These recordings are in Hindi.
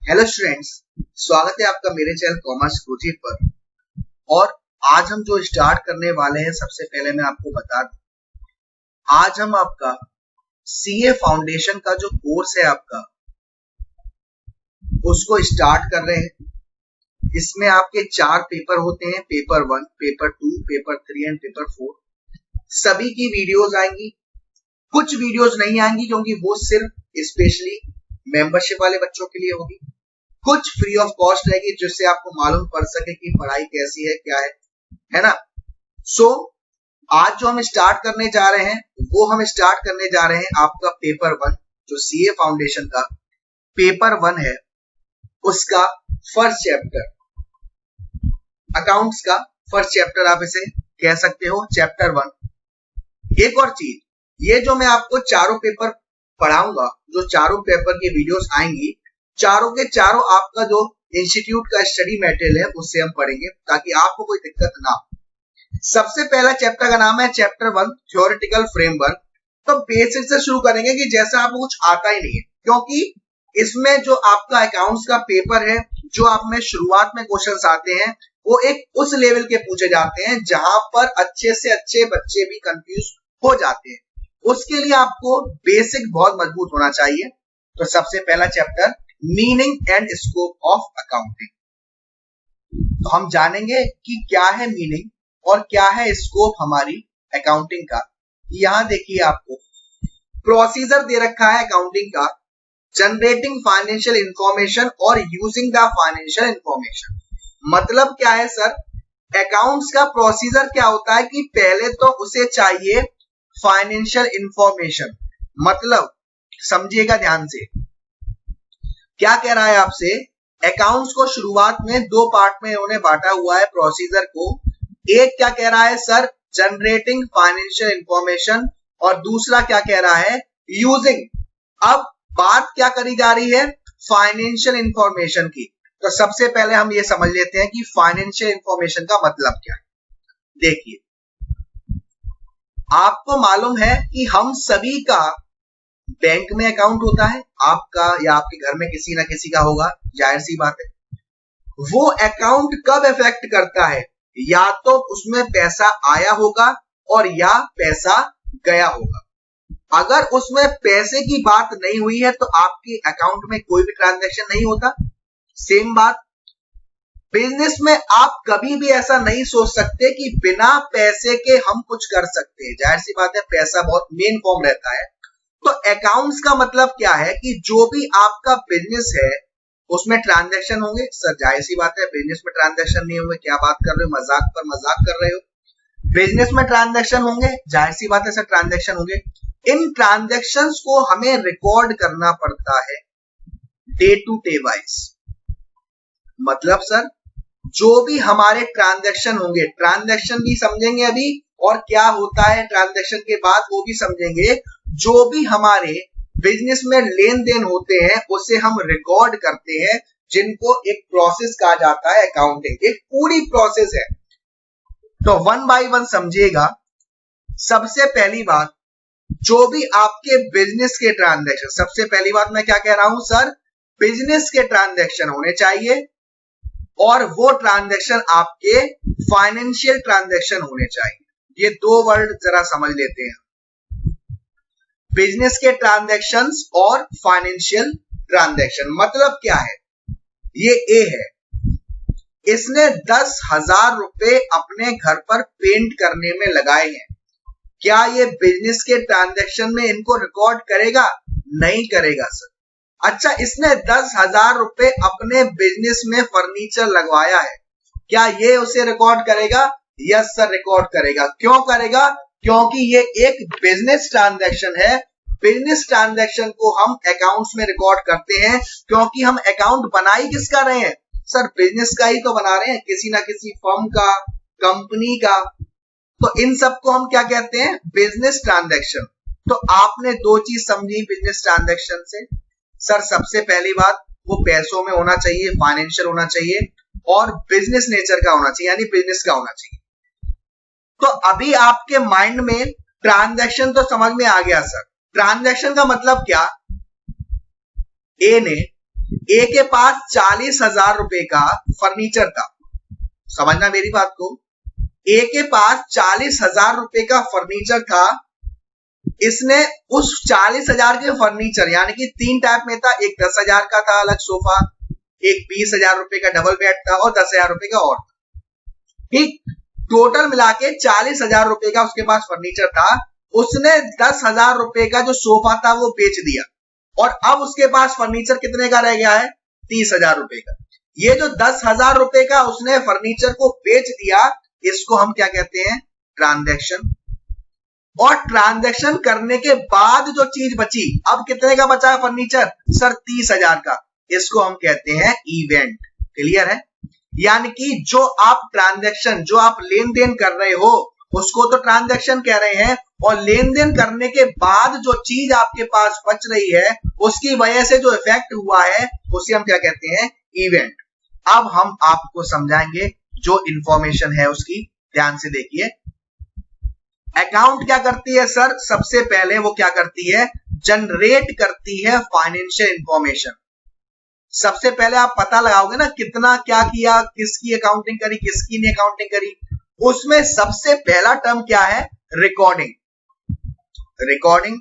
हेलो स्टूडेंट्स, स्वागत है आपका मेरे चैनल कॉमर्स गुरुजी पर। और आज हम जो स्टार्ट करने वाले हैं, सबसे पहले मैं आपको बता दूं, आज हम आपका सीए फाउंडेशन का जो कोर्स है आपका, उसको स्टार्ट कर रहे हैं। इसमें आपके 4 पेपर होते हैं, paper 1, paper 2, paper 3 and paper 4। सभी की वीडियोस आएंगी, कुछ वीडियोस नहीं आएंगी क्योंकि वो सिर्फ स्पेशली मेंबरशिप वाले बच्चों के लिए होगी। कुछ फ्री ऑफ कॉस्ट रहेगी जिससे आपको मालूम पड़ सके कि पढ़ाई कैसी है, क्या है ना। सो आज जो हम स्टार्ट करने जा रहे हैं, वो हम स्टार्ट करने जा रहे हैं आपका पेपर 1, जो सीए फाउंडेशन का पेपर 1 है, उसका फर्स्ट चैप्टर, अकाउंट्स का फर्स्ट चैप्टर आप इसे कह सकते हो, चैप्टर 1। एक और चीज, ये जो मैं आपको चारों पेपर पढ़ाऊंगा, जो चारों पेपर की वीडियोस आएंगी, चारों के चारों आपका जो इंस्टीट्यूट का स्टडी मटेरियल है उससे हम पढ़ेंगे, ताकि आपको कोई दिक्कत ना हो। सबसे पहला चैप्टर का नाम है चैप्टर 1, थ्योरेटिकल फ्रेमवर्क। तो बेसिक से शुरू करेंगे कि जैसा आपको कुछ आता ही नहीं है, क्योंकि इसमें जो आपका अकाउंट्स का पेपर है, जो आप में शुरुआत में क्वेश्चंस आते हैं, वो एक उस लेवल के पूछे जाते हैं जहां पर अच्छे से अच्छे बच्चे भी कंफ्यूज हो जाते हैं। उसके लिए आपको बेसिक बहुत मजबूत होना चाहिए। तो सबसे पहला chapter, meaning and scope of accounting. तो हम जानेंगे कि क्या है मीनिंग और क्या है स्कोप हमारी अकाउंटिंग का। यहां देखिए, आपको प्रोसीजर दे रखा है अकाउंटिंग का, जनरेटिंग फाइनेंशियल इंफॉर्मेशन और यूजिंग द फाइनेंशियल इंफॉर्मेशन। मतलब क्या है सर, अकाउंट्स का प्रोसीजर क्या होता है कि पहले तो उसे चाहिए फाइनेंशियल इंफॉर्मेशन। मतलब समझिएगा ध्यान से, क्या कह रहा है आपसे, अकाउंट्स को शुरुआत में 2 पार्ट में उन्होंने बांटा हुआ है प्रोसीजर को। एक क्या कह रहा है सर, जनरेटिंग फाइनेंशियल इंफॉर्मेशन, और दूसरा क्या कह रहा है, यूजिंग। अब बात क्या करी जा रही है, फाइनेंशियल इंफॉर्मेशन की। तो सबसे पहले हम ये समझ लेते हैं कि फाइनेंशियल इंफॉर्मेशन का मतलब क्या है। देखिए, आपको मालूम है कि हम सभी का बैंक में अकाउंट होता है, आपका या आपके घर में किसी ना किसी का होगा, जाहिर सी बात है। वो अकाउंट कब इफेक्ट करता है, या तो उसमें पैसा आया होगा और या पैसा गया होगा। अगर उसमें पैसे की बात नहीं हुई है तो आपके अकाउंट में कोई भी ट्रांजैक्शन नहीं होता। सेम बात बिजनेस में, आप कभी भी ऐसा नहीं सोच सकते कि बिना पैसे के हम कुछ कर सकते हैं। जाहिर सी बात है, पैसा बहुत मेन फॉर्म रहता है। तो अकाउंट्स का मतलब क्या है कि जो भी आपका बिजनेस है उसमें ट्रांजैक्शन होंगे। सर जाहिर सी बात है, बिजनेस में ट्रांजैक्शन नहीं होंगे, क्या बात कर रहे हो, मजाक पर मजाक कर रहे हो। बिजनेस में ट्रांजैक्शन होंगे, जाहिर सी बात है सर, ट्रांजैक्शन होंगे। इन ट्रांजैक्शंस को हमें रिकॉर्ड करना पड़ता है डे टू डे वाइज। मतलब सर, जो भी हमारे ट्रांजैक्शन होंगे, ट्रांजैक्शन भी समझेंगे अभी, और क्या होता है ट्रांजैक्शन के बाद वो भी समझेंगे। जो भी हमारे बिजनेस में लेन देन होते हैं उसे हम रिकॉर्ड करते हैं, जिनको एक प्रोसेस कहा जाता है अकाउंटिंग। एक पूरी प्रोसेस है। तो 1 बाय 1 समझिएगा। सबसे पहली बात, जो भी आपके बिजनेस के ट्रांजैक्शन, सबसे पहली बात मैं क्या कह रहा हूं सर, बिजनेस के ट्रांजैक्शन होने चाहिए, और वो ट्रांजैक्शन आपके फाइनेंशियल ट्रांजैक्शन होने चाहिए। ये 2 वर्ड जरा समझ लेते हैं, बिजनेस के ट्रांजैक्शंस और फाइनेंशियल ट्रांजैक्शन। मतलब क्या है, ये ए है, इसने 10,000 रुपए अपने घर पर पेंट करने में लगाए हैं। क्या ये बिजनेस के ट्रांजैक्शन में इनको रिकॉर्ड करेगा? नहीं करेगा सर। अच्छा, इसने 10,000 रुपए अपने बिजनेस में फर्नीचर लगवाया है, क्या ये उसे रिकॉर्ड करेगा? यस सर, रिकॉर्ड करेगा। क्यों करेगा? क्योंकि ये एक बिजनेस ट्रांजैक्शन है। बिजनेस ट्रांजैक्शन को हम अकाउंट्स में रिकॉर्ड करते हैं, क्योंकि हम अकाउंट बना ही किसका रहे हैं सर, बिजनेस का ही तो बना रहे हैं, किसी ना किसी फर्म का, कंपनी का। तो इन सबको हम क्या कहते हैं, बिजनेस ट्रांजैक्शन। तो आपने 2 चीज समझी बिजनेस ट्रांजैक्शन से। सर सबसे पहली बात, वो पैसों में होना चाहिए, फाइनेंशियल होना चाहिए, और बिजनेस नेचर का होना चाहिए, यानी बिजनेस का होना चाहिए। तो अभी आपके माइंड में ट्रांजैक्शन तो समझ में आ गया सर। ट्रांजैक्शन का मतलब क्या, ए ने ए के पास 40,000 रुपए का फर्नीचर था। समझना मेरी बात को, ए के पास 40,000 रुपए का फर्नीचर था। इसने उस 40,000 के फर्नीचर यानी कि 3 टाइप में था, एक 10,000 का था अलग सोफा, एक 20,000 रुपए का डबल बेड था और 10,000 रुपए का और था। ठीक, टोटल मिला के 40,000 रुपए का उसके पास फर्नीचर था। उसने 10,000 रुपए का जो सोफा था वो बेच दिया और अब उसके पास फर्नीचर कितने का रह गया है? 30,000 रुपए का। ये जो 10,000 रुपए का उसने फर्नीचर को बेच दिया, इसको हम क्या कहते हैं? ट्रांजैक्शन। और ट्रांजैक्शन करने के बाद जो चीज बची, अब कितने का बचा है फर्नीचर? सर 30,000 का। इसको हम कहते हैं इवेंट। क्लियर है? यानी कि जो आप ट्रांजैक्शन, जो आप लेन देन कर रहे हो उसको तो ट्रांजैक्शन कह रहे हैं, और लेन देन करने के बाद जो चीज आपके पास बच रही है उसकी वजह से जो इफेक्ट हुआ है उसे हम क्या कहते हैं? इवेंट। अब हम आपको समझाएंगे जो इंफॉर्मेशन है उसकी, ध्यान से देखिए। अकाउंट क्या करती है सर? सबसे पहले वो क्या करती है? जनरेट करती है फाइनेंशियल इंफॉर्मेशन। सबसे पहले आप पता लगाओगे ना कितना क्या किया, किसकी अकाउंटिंग करी, किसकी नहीं अकाउंटिंग करी। उसमें सबसे पहला टर्म क्या है? रिकॉर्डिंग। रिकॉर्डिंग,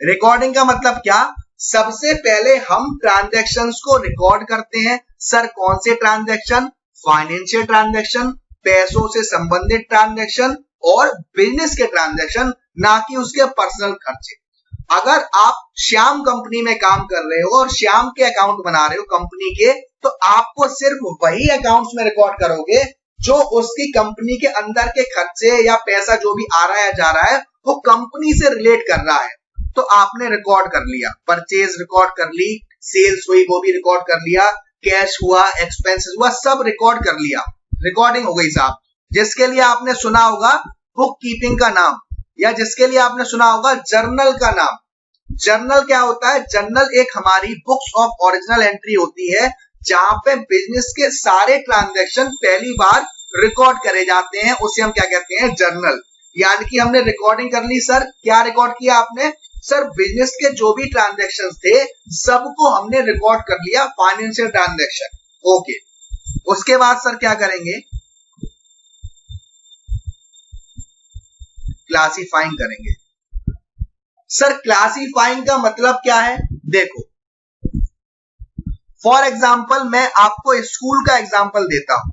रिकॉर्डिंग का मतलब क्या? सबसे पहले हम ट्रांजैक्शंस को रिकॉर्ड करते हैं। सर कौन से ट्रांजैक्शन? फाइनेंशियल ट्रांजैक्शन, पैसों से संबंधित ट्रांजैक्शन और बिजनेस के ट्रांजैक्शन, ना कि उसके पर्सनल खर्चे। अगर आप श्याम कंपनी में काम कर रहे हो और श्याम के अकाउंट बना रहे हो कंपनी के, तो आपको सिर्फ वही अकाउंट्स में रिकॉर्ड करोगे जो उसकी कंपनी के अंदर के खर्चे या पैसा जो भी आ रहा है जा रहा है वो कंपनी से रिलेट कर रहा है। तो आपने रिकॉर्ड कर लिया, परचेज रिकॉर्ड कर ली, सेल्स हुई वो भी रिकॉर्ड कर लिया, कैश हुआ, एक्सपेंसेस हुआ, सब रिकॉर्ड कर लिया। रिकॉर्डिंग हो गई साहब। जिसके लिए आपने सुना होगा बुक कीपिंग का नाम, या जिसके लिए आपने सुना होगा जर्नल का नाम। जर्नल क्या होता है? जर्नल एक हमारी बुक्स ऑफ ओरिजिनल एंट्री होती है जहां पे बिजनेस के सारे ट्रांजैक्शन पहली बार रिकॉर्ड करे जाते हैं, उसे हम क्या कहते हैं? जर्नल। यानी कि हमने रिकॉर्डिंग कर ली। सर क्या रिकॉर्ड किया आपने? सर बिजनेस के जो भी ट्रांजैक्शन थे सबको हमने रिकॉर्ड कर लिया, फाइनेंशियल ट्रांजैक्शन। ओके, उसके बाद सर क्या करेंगे? क्लासीफाइंग करेंगे। सर क्लासीफाइंग का मतलब क्या है? देखो, फॉर एग्जाम्पल मैं आपको स्कूल का एग्जाम्पल देता हूं।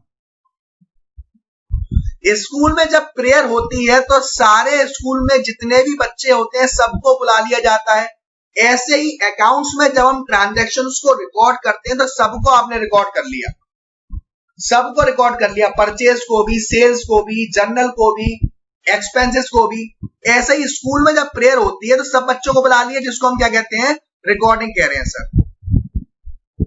स्कूल में जब प्रेयर होती है तो सारे स्कूल में जितने भी बच्चे होते हैं सबको बुला लिया जाता है। ऐसे ही अकाउंट्स में जब हम ट्रांजैक्शंस को रिकॉर्ड करते हैं तो सबको आपने रिकॉर्ड कर लिया, सबको रिकॉर्ड कर लिया, परचेज को भी, सेल्स को भी, जर्नल को भी, एक्सपेंसेस को भी। ऐसे ही स्कूल में जब प्रेयर होती है तो सब बच्चों को बुला लिया, जिसको हम क्या कहते हैं? रिकॉर्डिंग कह रहे हैं सर।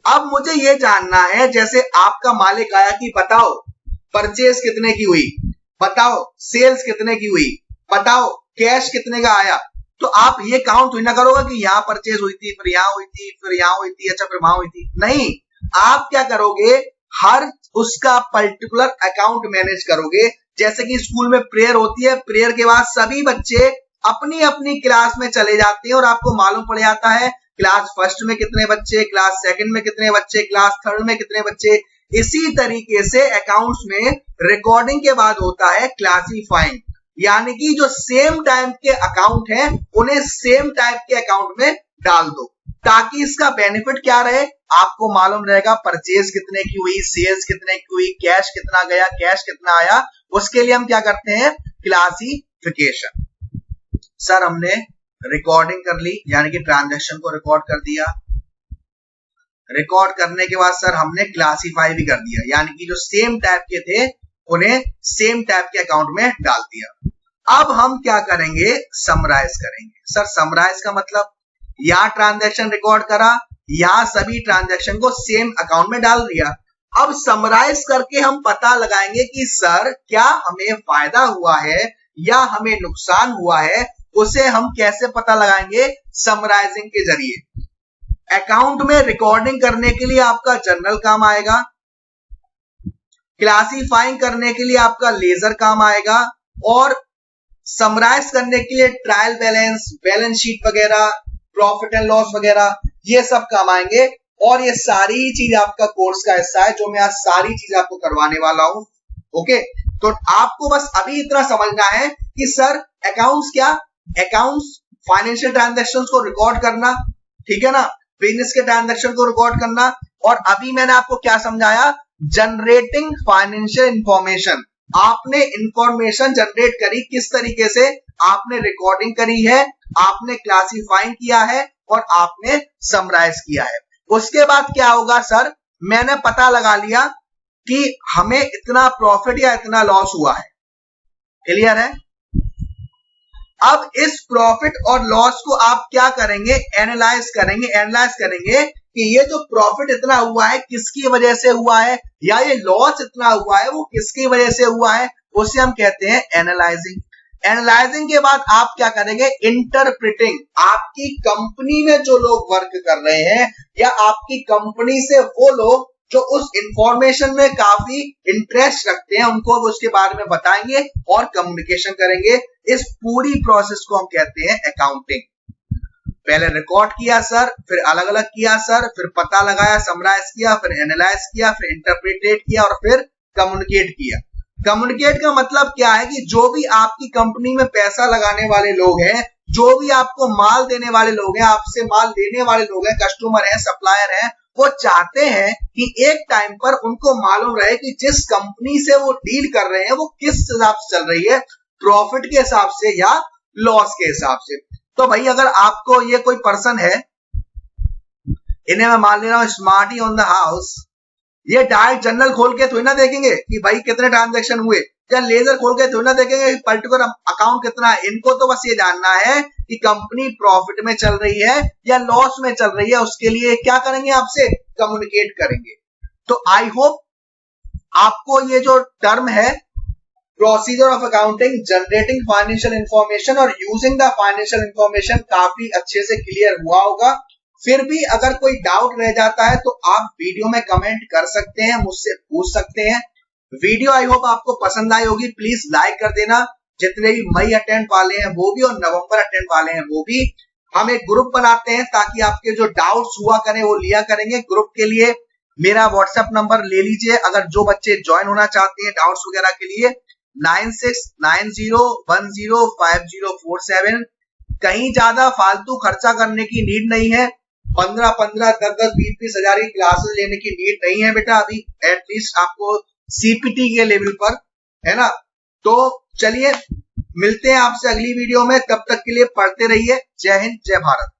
अब मुझे ये जानना है, जैसे आपका मालिक आया कि बताओ परचेज कितने की हुई, बताओ सेल्स कितने की हुई, बताओ कैश कितने का आया, तो आप ये काउंट हुई ना करोगे कि यहाँ परचेज हुई थी, फिर यहाँ हुई थी, फिर यहाँ हुई थी, अच्छा फिर वहां हुई थी। नहीं, आप क्या करोगे? हर उसका पर्टिकुलर अकाउंट मैनेज करोगे। जैसे कि स्कूल में प्रेयर होती है, प्रेयर के बाद सभी बच्चे अपनी अपनी क्लास में चले जाते हैं और आपको मालूम पड़ जाता है क्लास फर्स्ट में कितने बच्चे, क्लास सेकंड में कितने बच्चे, क्लास थर्ड में कितने बच्चे। इसी तरीके से अकाउंट्स में रिकॉर्डिंग के बाद होता है क्लासीफाइंग, यानी कि जो सेम टाइप के अकाउंट हैं उन्हें सेम टाइप के अकाउंट में डाल दो, ताकि इसका बेनिफिट क्या रहे? आपको मालूम रहेगा परचेज कितने की हुई, सेल्स कितने की हुई, कैश कितना गया, कैश कितना आया। उसके लिए हम क्या करते हैं? क्लासिफिकेशन। सर हमने रिकॉर्डिंग कर ली, यानी कि ट्रांजैक्शन को रिकॉर्ड कर दिया। रिकॉर्ड करने के बाद सर हमने क्लासीफाई भी कर दिया, यानी कि जो सेम टाइप के थे उन्हें सेम टाइप के अकाउंट में डाल दिया। अब हम क्या करेंगे? समराइज करेंगे। सर समराइज का मतलब, यहां ट्रांजैक्शन रिकॉर्ड करा, यहां सभी ट्रांजैक्शन को सेम अकाउंट में डाल दिया। अब समराइज करके हम पता लगाएंगे कि सर क्या हमें फायदा हुआ है या हमें नुकसान हुआ है, उसे हम कैसे पता लगाएंगे? समराइजिंग के जरिए। अकाउंट में रिकॉर्डिंग करने के लिए आपका जर्नल काम आएगा, क्लासीफाइंग करने के लिए आपका लेजर काम आएगा, और समराइज करने के लिए ट्रायल बैलेंस, बैलेंस शीट वगैरह, प्रॉफिट एंड लॉस वगैरह, ये सब काम आएंगे। और ये सारी चीज आपका कोर्स का हिस्सा है, जो मैं आज सारी चीज आपको करवाने वाला हूं। ओके, तो आपको बस अभी इतना समझना है कि सर अकाउंट्स क्या, अकाउंट्स फाइनेंशियल ट्रांजैक्शंस को रिकॉर्ड करना, ठीक है ना, बिजनेस के ट्रांजैक्शन को रिकॉर्ड करना। और अभी मैंने आपको क्या समझाया, जनरेटिंग फाइनेंशियल इंफॉर्मेशन। आपने इंफॉर्मेशन जनरेट करी, किस तरीके से, आपने रिकॉर्डिंग करी है, आपने क्लासिफाइंग किया है और आपने समराइज किया है। उसके बाद क्या होगा सर, मैंने पता लगा लिया कि हमें इतना प्रॉफिट या इतना लॉस हुआ है, क्लियर है। अब इस प्रॉफिट और लॉस को आप क्या करेंगे, एनालाइज करेंगे। एनालाइज करेंगे कि ये जो प्रॉफिट इतना हुआ है किसकी वजह से हुआ है, या ये लॉस इतना हुआ है वो किसकी वजह से हुआ है, उसे हम कहते हैं एनालाइजिंग। एनालाइजिंग के बाद आप क्या करेंगे, इंटरप्रिटिंग। आपकी कंपनी में जो लोग वर्क कर रहे हैं या आपकी कंपनी से वो लोग जो उस इंफॉर्मेशन में काफी इंटरेस्ट रखते हैं, उनको अब उसके बारे में बताएंगे और कम्युनिकेशन करेंगे। इस पूरी प्रोसेस को हम कहते हैं अकाउंटिंग। पहले रिकॉर्ड किया सर, फिर अलग अलग किया सर, फिर पता लगाया, समराइज किया, फिर एनालाइज किया, फिर इंटरप्रिटेट किया और फिर कम्युनिकेट किया। कम्युनिकेट का मतलब क्या है कि जो भी आपकी कंपनी में पैसा लगाने वाले लोग हैं, जो भी आपको माल देने वाले लोग हैं, आपसे माल लेने वाले लोग हैं, कस्टमर हैं, सप्लायर हैं, वो चाहते हैं कि एक टाइम पर उनको मालूम रहे कि जिस कंपनी से वो डील कर रहे हैं वो किस हिसाब से चल रही है, प्रॉफिट के हिसाब से या लॉस के हिसाब से। तो भाई अगर आपको ये कोई पर्सन है, इन्हें मैं मान ले रहा हूं स्मार्टी ऑन द हाउस, ये डायरेक्ट जर्नल खोल के थोड़ी ना देखेंगे कि भाई कितने ट्रांजैक्शन हुए, या लेजर खोल के थोड़ी ना देखेंगे कि पर्टिकुलर अकाउंट कितना है। इनको तो बस ये जानना है कि कंपनी प्रॉफिट में चल रही है या लॉस में चल रही है। उसके लिए क्या करेंगे, आपसे कम्युनिकेट करेंगे। तो आई होप आपको ये जो टर्म है, procedure of accounting, generating financial information और यूजिंग द फाइनेंशियल इंफॉर्मेशन, काफी अच्छे से क्लियर हुआ होगा। फिर भी अगर कोई डाउट रह जाता है तो आप वीडियो में कमेंट कर सकते हैं, मुझसे पूछ सकते हैं। वीडियो आई होप आपको पसंद आई होगी, प्लीज लाइक कर देना। जितने भी मई अटेंड वाले हैं वो भी और नवंबर अटेंड वाले हैं वो भी। हम एक ग्रुप बनाते हैं ताकि आपके जो डाउट्स हुआ करें वो लिया करेंगे। ग्रुप के लिए मेरा व्हाट्सएप नंबर ले लीजिए, अगर जो बच्चे ज्वाइन होना चाहते हैं डाउट्स वगैरह के लिए, 9690105047। कहीं ज्यादा फालतू खर्चा करने की नीड नहीं है, 15-15, 10-10, 20-20 हजार की क्लासेस लेने की नीड नहीं है बेटा, अभी एटलीस्ट आपको सीपीटी के लेवल पर, है ना। तो चलिए मिलते हैं आपसे अगली वीडियो में, तब तक के लिए पढ़ते रहिए। जय हिंद, जय भारत।